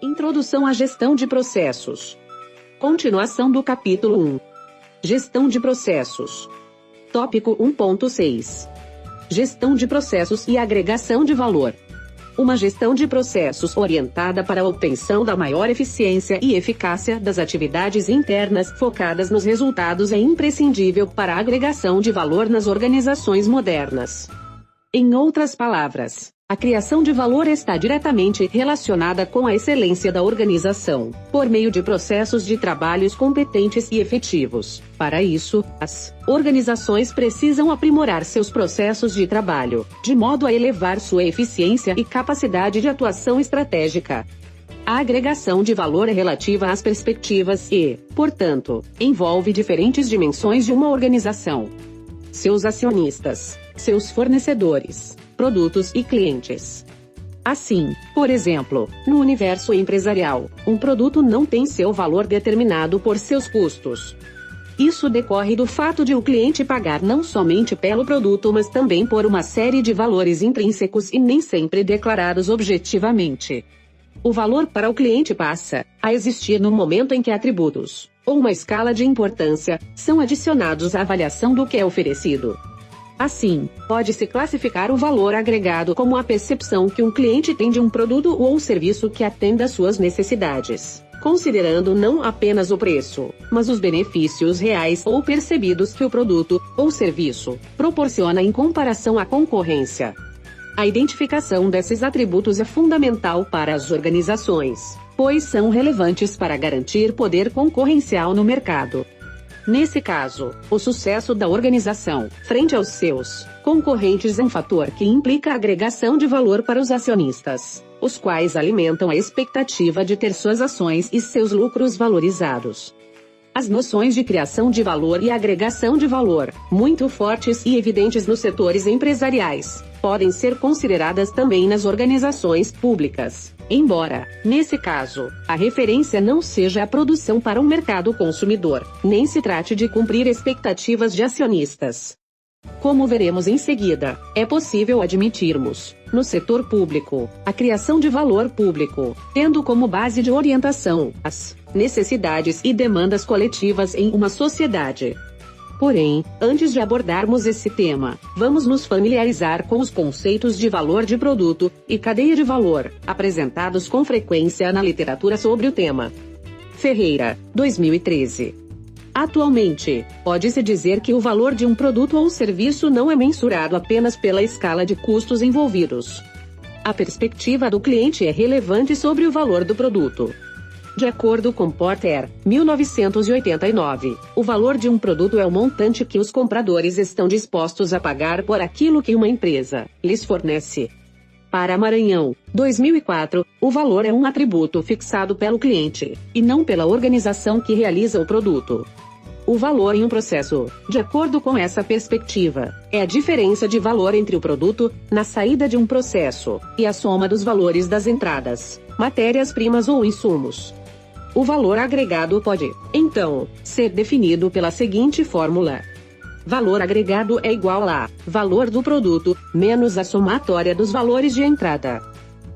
Introdução à gestão de processos. Continuação do capítulo 1. Gestão de processos. Tópico 1.6. Gestão de processos e agregação de valor. Uma gestão de processos orientada para a obtenção da maior eficiência e eficácia das atividades internas focadas nos resultados é imprescindível para a agregação de valor nas organizações modernas. Em outras palavras, a criação de valor está diretamente relacionada com a excelência da organização, por meio de processos de trabalhos competentes e efetivos. Para isso, as organizações precisam aprimorar seus processos de trabalho, de modo a elevar sua eficiência e capacidade de atuação estratégica. A agregação de valor é relativa às perspectivas e, portanto, envolve diferentes dimensões de uma organização. Seus acionistas, seus fornecedores, produtos e clientes. Assim, por exemplo, no universo empresarial, um produto não tem seu valor determinado por seus custos. Isso decorre do fato de o cliente pagar não somente pelo produto, mas também por uma série de valores intrínsecos e nem sempre declarados objetivamente. O valor para o cliente passa a existir no momento em que atributos, ou uma escala de importância, são adicionados à avaliação do que é oferecido. Assim, pode-se classificar o valor agregado como a percepção que um cliente tem de um produto ou serviço que atenda às suas necessidades, considerando não apenas o preço, mas os benefícios reais ou percebidos que o produto ou serviço proporciona em comparação à concorrência. A identificação desses atributos é fundamental para as organizações, pois são relevantes para garantir poder concorrencial no mercado. Nesse caso, o sucesso da organização, frente aos seus concorrentes, é um fator que implica a agregação de valor para os acionistas, os quais alimentam a expectativa de ter suas ações e seus lucros valorizados. As noções de criação de valor e agregação de valor, muito fortes e evidentes nos setores empresariais, podem ser consideradas também nas organizações públicas, embora, nesse caso, a referência não seja a produção para um mercado consumidor, nem se trate de cumprir expectativas de acionistas. Como veremos em seguida, é possível admitirmos, no setor público, a criação de valor público, tendo como base de orientação as necessidades e demandas coletivas em uma sociedade. Porém, antes de abordarmos esse tema, vamos nos familiarizar com os conceitos de valor de produto e cadeia de valor, apresentados com frequência na literatura sobre o tema. Ferreira, 2013. Atualmente, pode-se dizer que o valor de um produto ou serviço não é mensurado apenas pela escala de custos envolvidos. A perspectiva do cliente é relevante sobre o valor do produto. De acordo com Porter, 1989, o valor de um produto é o montante que os compradores estão dispostos a pagar por aquilo que uma empresa lhes fornece. Para Maranhão, 2004, o valor é um atributo fixado pelo cliente, e não pela organização que realiza o produto. O valor em um processo, de acordo com essa perspectiva, é a diferença de valor entre o produto, na saída de um processo, e a soma dos valores das entradas, matérias-primas ou insumos. O valor agregado pode, então, ser definido pela seguinte fórmula. Valor agregado é igual a valor do produto, menos a somatória dos valores de entrada.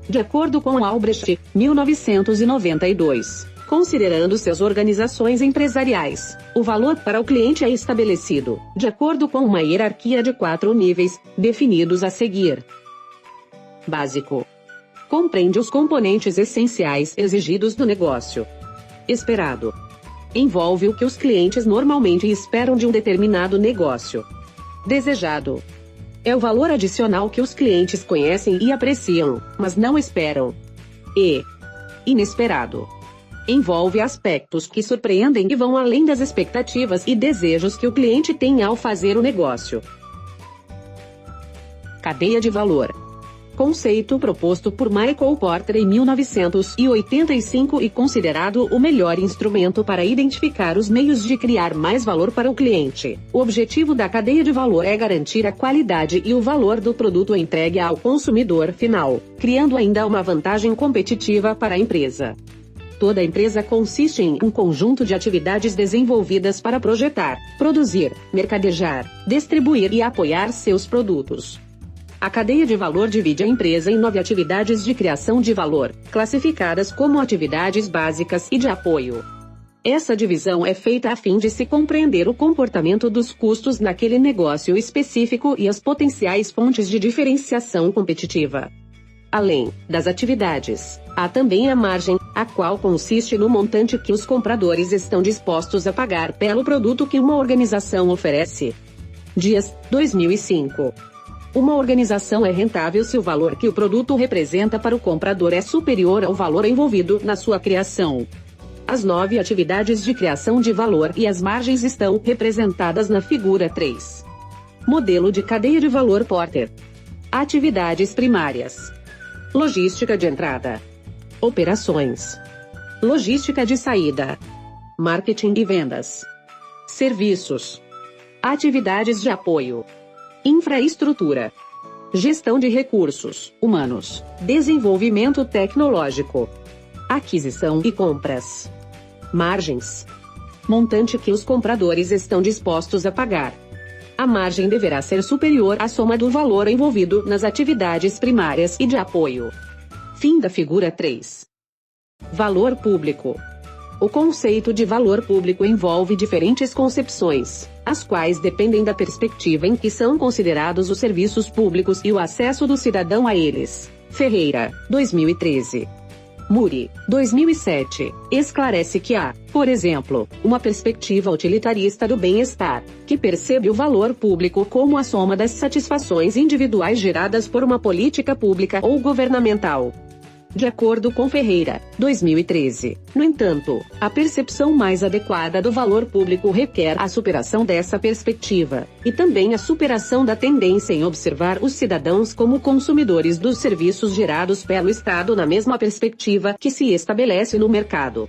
De acordo com Albrecht, 1992. Considerando suas organizações empresariais, o valor para o cliente é estabelecido, de acordo com uma hierarquia de 4 níveis, definidos a seguir. Básico. Compreende os componentes essenciais exigidos do negócio. Esperado. Envolve o que os clientes normalmente esperam de um determinado negócio. Desejado. É o valor adicional que os clientes conhecem e apreciam, mas não esperam. E inesperado. Envolve aspectos que surpreendem e vão além das expectativas e desejos que o cliente tem ao fazer o negócio. Cadeia de valor. Conceito proposto por Michael Porter em 1985 e considerado o melhor instrumento para identificar os meios de criar mais valor para o cliente. O objetivo da cadeia de valor é garantir a qualidade e o valor do produto entregue ao consumidor final, criando ainda uma vantagem competitiva para a empresa. Toda empresa consiste em um conjunto de atividades desenvolvidas para projetar, produzir, mercadejar, distribuir e apoiar seus produtos. A cadeia de valor divide a empresa em 9 atividades de criação de valor, classificadas como atividades básicas e de apoio. Essa divisão é feita a fim de se compreender o comportamento dos custos naquele negócio específico e as potenciais fontes de diferenciação competitiva. Além das atividades, há também a margem, a qual consiste no montante que os compradores estão dispostos a pagar pelo produto que uma organização oferece. Dias, 2005. Uma organização é rentável se o valor que o produto representa para o comprador é superior ao valor envolvido na sua criação. As 9 atividades de criação de valor e as margens estão representadas na figura 3. Modelo de cadeia de valor Porter. Atividades primárias. Logística de entrada. Operações. Logística de saída. Marketing e vendas. Serviços. Atividades de apoio. Infraestrutura. Gestão de recursos humanos. Desenvolvimento tecnológico. Aquisição e compras. Margens. Montante que os compradores estão dispostos a pagar. A margem deverá ser superior à soma do valor envolvido nas atividades primárias e de apoio. Fim da figura 3. Valor público. O conceito de valor público envolve diferentes concepções, as quais dependem da perspectiva em que são considerados os serviços públicos e o acesso do cidadão a eles. Ferreira, 2013. Muri, 2007, esclarece que há, por exemplo, uma perspectiva utilitarista do bem-estar, que percebe o valor público como a soma das satisfações individuais geradas por uma política pública ou governamental. De acordo com Ferreira, 2013. No entanto, a percepção mais adequada do valor público requer a superação dessa perspectiva, e também a superação da tendência em observar os cidadãos como consumidores dos serviços gerados pelo Estado na mesma perspectiva que se estabelece no mercado.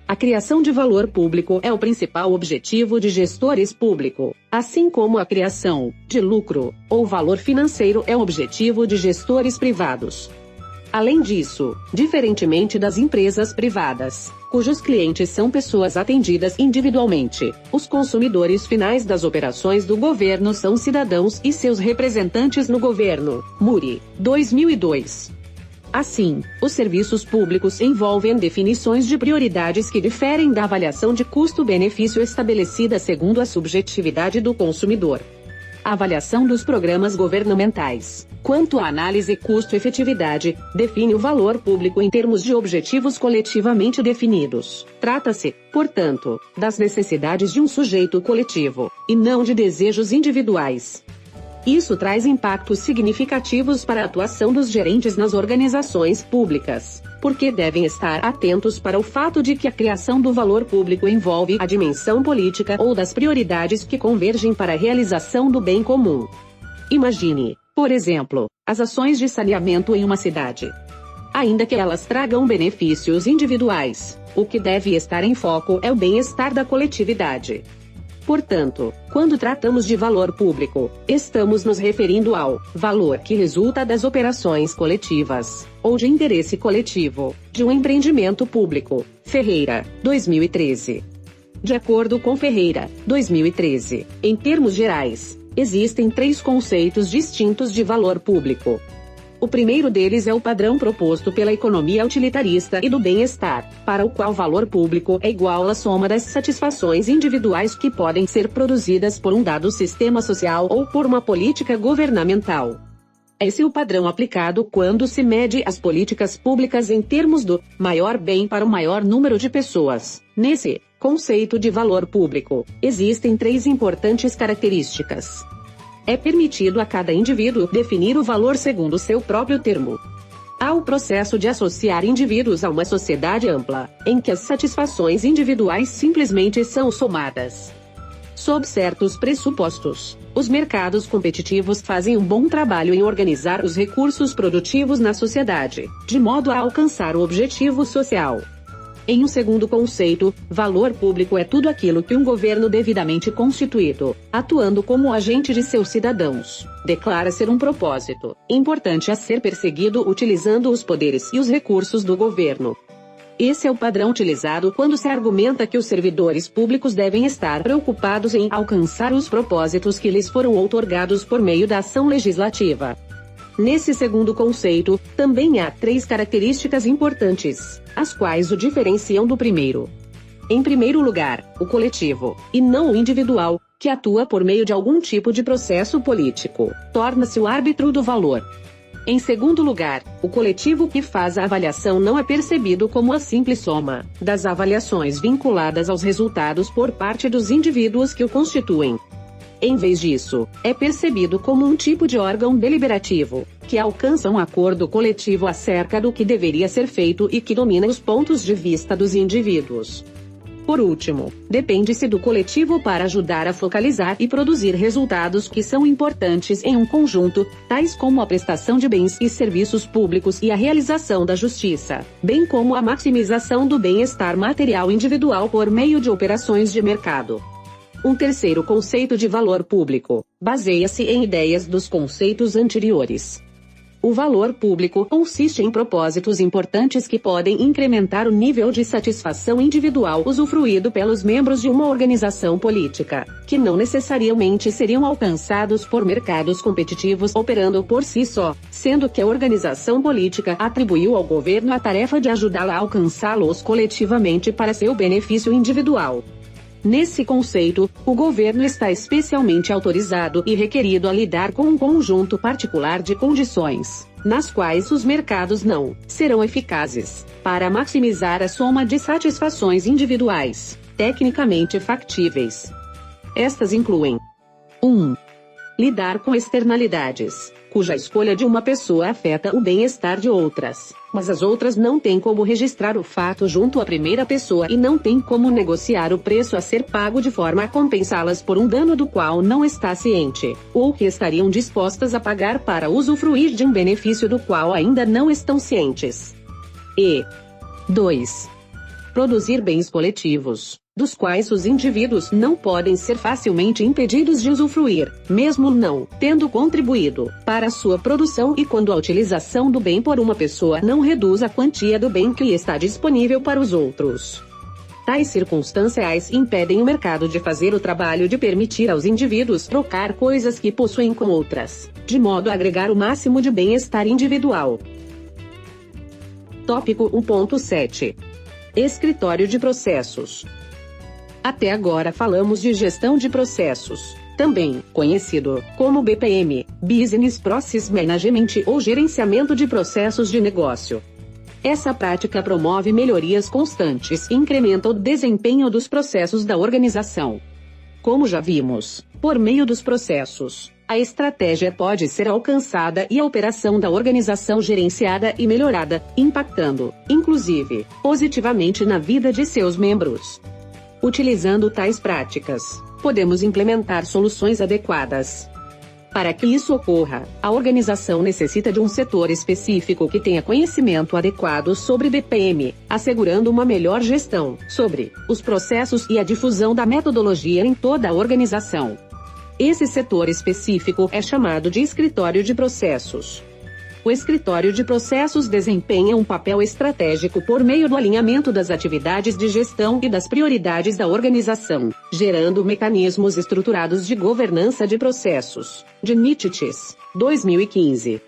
A criação de valor público é o principal objetivo de gestores públicos, assim como a criação de lucro ou valor financeiro é o objetivo de gestores privados. Além disso, diferentemente das empresas privadas, cujos clientes são pessoas atendidas individualmente, os consumidores finais das operações do governo são cidadãos e seus representantes no governo. Muri, 2002. Assim, os serviços públicos envolvem definições de prioridades que diferem da avaliação de custo-benefício estabelecida segundo a subjetividade do consumidor. A avaliação dos programas governamentais, quanto à análise custo-efetividade, define o valor público em termos de objetivos coletivamente definidos. Trata-se, portanto, das necessidades de um sujeito coletivo, e não de desejos individuais. Isso traz impactos significativos para a atuação dos gerentes nas organizações públicas, porque devem estar atentos para o fato de que a criação do valor público envolve a dimensão política ou das prioridades que convergem para a realização do bem comum. Imagine, por exemplo, as ações de saneamento em uma cidade. Ainda que elas tragam benefícios individuais, o que deve estar em foco é o bem-estar da coletividade. Portanto, quando tratamos de valor público, estamos nos referindo ao valor que resulta das operações coletivas, ou de interesse coletivo, de um empreendimento público. Ferreira, 2013. De acordo com Ferreira, 2013, em termos gerais, existem 3 conceitos distintos de valor público. O primeiro deles é o padrão proposto pela economia utilitarista e do bem-estar, para o qual valor público é igual à soma das satisfações individuais que podem ser produzidas por um dado sistema social ou por uma política governamental. Esse é o padrão aplicado quando se mede as políticas públicas em termos do maior bem para o maior número de pessoas. Nesse conceito de valor público, existem 3 importantes características. É permitido a cada indivíduo definir o valor segundo seu próprio termo. Há o processo de associar indivíduos a uma sociedade ampla, em que as satisfações individuais simplesmente são somadas. Sob certos pressupostos, os mercados competitivos fazem um bom trabalho em organizar os recursos produtivos na sociedade, de modo a alcançar o objetivo social. Em um segundo conceito, valor público é tudo aquilo que um governo devidamente constituído, atuando como agente de seus cidadãos, declara ser um propósito importante a ser perseguido utilizando os poderes e os recursos do governo. Esse é o padrão utilizado quando se argumenta que os servidores públicos devem estar preocupados em alcançar os propósitos que lhes foram outorgados por meio da ação legislativa. Nesse segundo conceito, também há 3 características importantes, as quais o diferenciam do primeiro. Em primeiro lugar, o coletivo, e não o individual, que atua por meio de algum tipo de processo político, torna-se o árbitro do valor. Em segundo lugar, o coletivo que faz a avaliação não é percebido como a simples soma das avaliações vinculadas aos resultados por parte dos indivíduos que o constituem. Em vez disso, é percebido como um tipo de órgão deliberativo, que alcança um acordo coletivo acerca do que deveria ser feito e que domina os pontos de vista dos indivíduos. Por último, depende-se do coletivo para ajudar a focalizar e produzir resultados que são importantes em um conjunto, tais como a prestação de bens e serviços públicos e a realização da justiça, bem como a maximização do bem-estar material individual por meio de operações de mercado. Um terceiro conceito de valor público baseia-se em ideias dos conceitos anteriores. O valor público consiste em propósitos importantes que podem incrementar o nível de satisfação individual usufruído pelos membros de uma organização política, que não necessariamente seriam alcançados por mercados competitivos operando por si só, sendo que a organização política atribuiu ao governo a tarefa de ajudá-la a alcançá-los coletivamente para seu benefício individual. Nesse conceito, o governo está especialmente autorizado e requerido a lidar com um conjunto particular de condições, nas quais os mercados não serão eficazes, para maximizar a soma de satisfações individuais, tecnicamente factíveis. Estas incluem: 1. Lidar com externalidades, cuja escolha de uma pessoa afeta o bem-estar de outras, mas as outras não têm como registrar o fato junto à primeira pessoa e não têm como negociar o preço a ser pago de forma a compensá-las por um dano do qual não está ciente, ou que estariam dispostas a pagar para usufruir de um benefício do qual ainda não estão cientes. E 2. Produzir bens coletivos, dos quais os indivíduos não podem ser facilmente impedidos de usufruir, mesmo não tendo contribuído para sua produção e quando a utilização do bem por uma pessoa não reduz a quantia do bem que está disponível para os outros. Tais circunstâncias impedem o mercado de fazer o trabalho de permitir aos indivíduos trocar coisas que possuem com outras, de modo a agregar o máximo de bem-estar individual. Tópico 1.7. Escritório de processos. Até agora falamos de gestão de processos, também conhecido como BPM, Business Process Management ou gerenciamento de processos de negócio. Essa prática promove melhorias constantes e incrementa o desempenho dos processos da organização. Como já vimos, por meio dos processos, a estratégia pode ser alcançada e a operação da organização gerenciada e melhorada, impactando, inclusive, positivamente na vida de seus membros. Utilizando tais práticas, podemos implementar soluções adequadas. Para que isso ocorra, a organização necessita de um setor específico que tenha conhecimento adequado sobre BPM, assegurando uma melhor gestão sobre os processos e a difusão da metodologia em toda a organização. Esse setor específico é chamado de escritório de processos. O escritório de processos desempenha um papel estratégico por meio do alinhamento das atividades de gestão e das prioridades da organização, gerando mecanismos estruturados de governança de processos, de NITIS, 2015.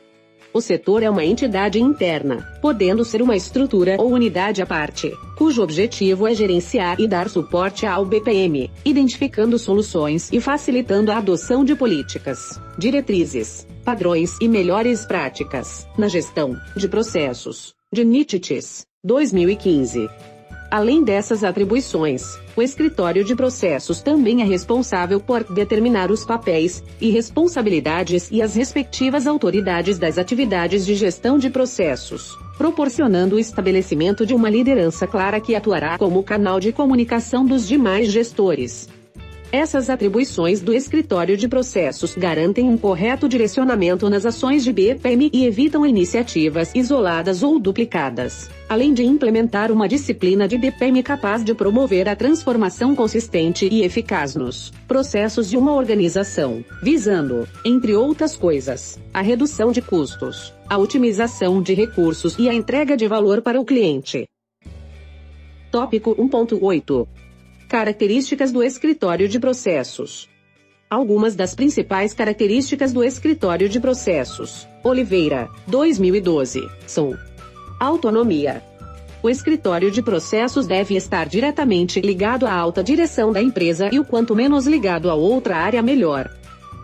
O setor é uma entidade interna, podendo ser uma estrutura ou unidade à parte, cujo objetivo é gerenciar e dar suporte ao BPM, identificando soluções e facilitando a adoção de políticas, diretrizes, padrões e melhores práticas na gestão de processos, de NITIS, 2015. Além dessas atribuições, o escritório de processos também é responsável por determinar os papéis e responsabilidades e as respectivas autoridades das atividades de gestão de processos, proporcionando o estabelecimento de uma liderança clara que atuará como canal de comunicação dos demais gestores. Essas atribuições do escritório de processos garantem um correto direcionamento nas ações de BPM e evitam iniciativas isoladas ou duplicadas, além de implementar uma disciplina de BPM capaz de promover a transformação consistente e eficaz nos processos de uma organização, visando, entre outras coisas, a redução de custos, a otimização de recursos e a entrega de valor para o cliente. Tópico 1.8. Características do escritório de processos. Algumas das principais características do escritório de processos, Oliveira, 2012, são: autonomia. O escritório de processos deve estar diretamente ligado à alta direção da empresa e o quanto menos ligado a outra área melhor.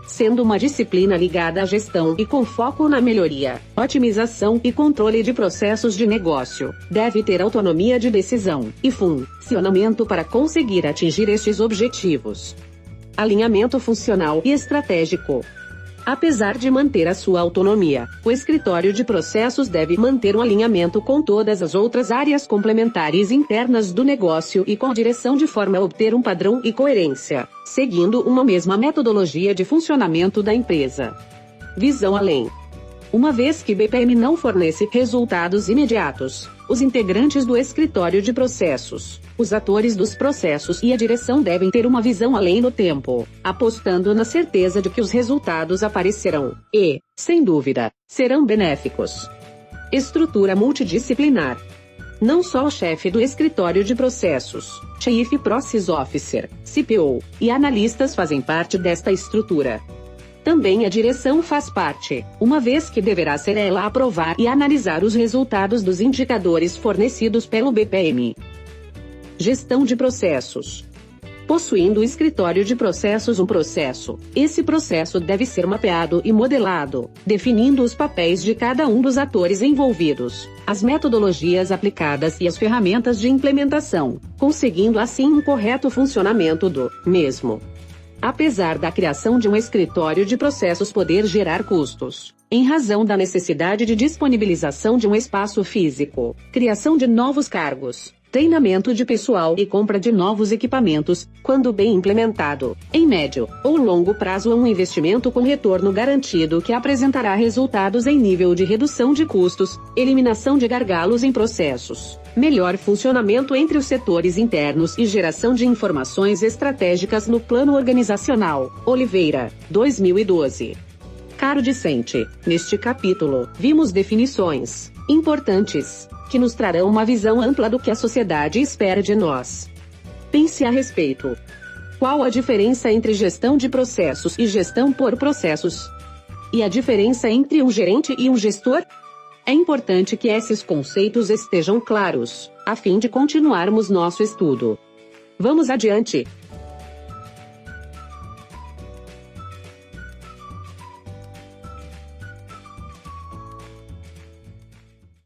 Sendo uma disciplina ligada à gestão e com foco na melhoria, otimização e controle de processos de negócio, deve ter autonomia de decisão e funcionamento para conseguir atingir estes objetivos. Alinhamento funcional e estratégico. Apesar de manter a sua autonomia, o escritório de processos deve manter um alinhamento com todas as outras áreas complementares internas do negócio e com a direção de forma a obter um padrão e coerência, seguindo uma mesma metodologia de funcionamento da empresa. Visão além. Uma vez que BPM não fornece resultados imediatos, os integrantes do escritório de processos, os atores dos processos e a direção devem ter uma visão além no tempo, apostando na certeza de que os resultados aparecerão e, sem dúvida, serão benéficos. Estrutura multidisciplinar. Não só o chefe do escritório de processos, Chief Process Officer, CPO, e analistas fazem parte desta estrutura. Também a direção faz parte, uma vez que deverá ser ela a aprovar e analisar os resultados dos indicadores fornecidos pelo BPM. Gestão de processos. Possuindo o escritório de processos um processo, esse processo deve ser mapeado e modelado, definindo os papéis de cada um dos atores envolvidos, as metodologias aplicadas e as ferramentas de implementação, conseguindo assim um correto funcionamento do mesmo. Apesar da criação de um escritório de processos poder gerar custos, em razão da necessidade de disponibilização de um espaço físico, criação de novos cargos, treinamento de pessoal e compra de novos equipamentos, quando bem implementado, em médio ou longo prazo é um investimento com retorno garantido que apresentará resultados em nível de redução de custos, eliminação de gargalos em processos, melhor funcionamento entre os setores internos e geração de informações estratégicas no plano organizacional. Oliveira, 2012. Caro discente, neste capítulo, vimos definições importantes que nos trarão uma visão ampla do que a sociedade espera de nós. Pense a respeito. Qual a diferença entre gestão de processos e gestão por processos? E a diferença entre um gerente e um gestor? É importante que esses conceitos estejam claros, a fim de continuarmos nosso estudo. Vamos adiante.